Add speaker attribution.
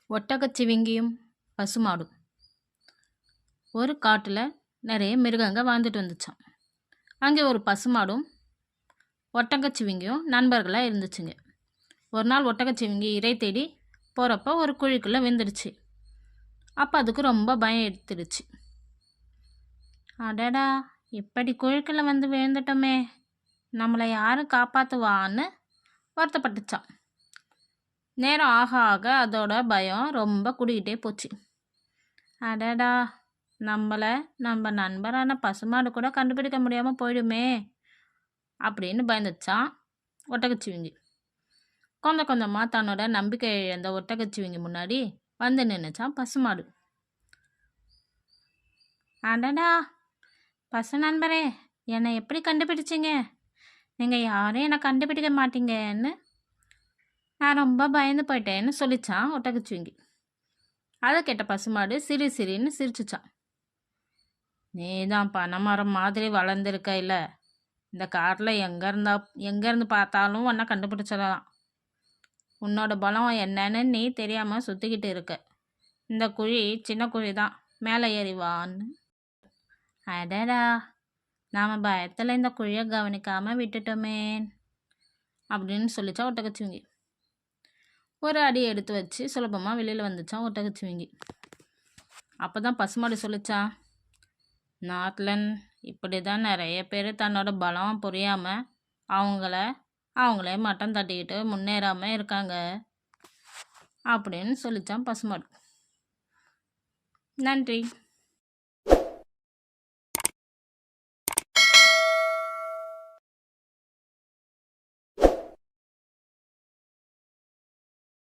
Speaker 1: ஒட்டகச்சிவிங்கியும் பசுமாடும். ஒரு காட்டில் நிறைய மிருகங்க வாழ்ந்துட்டு வந்துச்சான். அங்கே ஒரு பசுமாடும் ஒட்டகச்சிவிங்கியும் நண்பர்களாக இருந்துச்சுங்க. ஒரு நாள் ஒட்டகச்சிவிங்கி இறை தேடி போகிறப்ப ஒரு குழிக்குள்ளே விழுந்துடுச்சு. அப்போ அதுக்கு ரொம்ப பயம் எடுத்துடுச்சு. அடடா, இப்படி குழிக்குள்ளே வந்து விழுந்துட்டோமே, நம்மளை யாரும் காப்பாற்றுவான்னு வருத்தப்பட்டுச்சான். நேரம் ஆக ஆக அதோட பயம் ரொம்ப கூடிக்கிட்டே போச்சு. அடடா, நம்மளை நம்ம நண்பரான பசுமாடு கூட கண்டுபிடிக்க முடியாமல் போயிடுமே அப்படின்னு பயந்துச்சான் ஒட்டகச்சிவிங்கி. கொஞ்சம் கொஞ்சமாக தன்னோட நம்பிக்கை இழந்த ஒட்டகச்சிவிங்கி முன்னாடி வந்து நின்றுச்சான் பசுமாடு. அடடா, பசு நண்பரே, என்னை எப்படி கண்டுபிடிச்சிங்க? நீங்கள் யாரும் என்னை கண்டுபிடிக்க மாட்டீங்கன்னு நான் ரொம்ப பயந்து போயிட்டேன்னு சொல்லிச்சான் ஒட்டகச்சிவிங்கி. அதை கேட்ட பசுமாடு சிரின்னு சிரிச்சுச்சான். நீ தான் பனைமரம் மாதிரி வளர்ந்துருக்க, இல்லை இந்த காட்டில் எங்கேருந்து பார்த்தாலும் உன்னை கண்டுபிடிச்சிடலாம். உன்னோட பலம் என்னன்னு நீ தெரியாமல் சுற்றிக்கிட்டு இருக்க. இந்த குழி சின்ன குழி தான், மேலே ஏறிவான்னு. அடடா, நாம் பயத்தில் இந்த குழியை கவனிக்காமல் விட்டுட்டோமே அப்படின்னு சொல்லிச்சா ஒட்டகச்சிவிங்கி. ஒரு அடி எடுத்து வச்சு சுலபமாக வெளியில் வந்துச்சான் ஒட்டகச்சிவிங்கி. அப்போ தான் பசுமாடு சொல்லிச்சான், நாட்டில் இப்படி தான் நிறைய பேர் தன்னோட பலம் புரியாமல் அவங்களே மட்டம் தட்டிக்கிட்டு முன்னேறாமல் இருக்காங்க அப்படின்னு சொல்லிச்சான் பசுமாடு. நன்றி.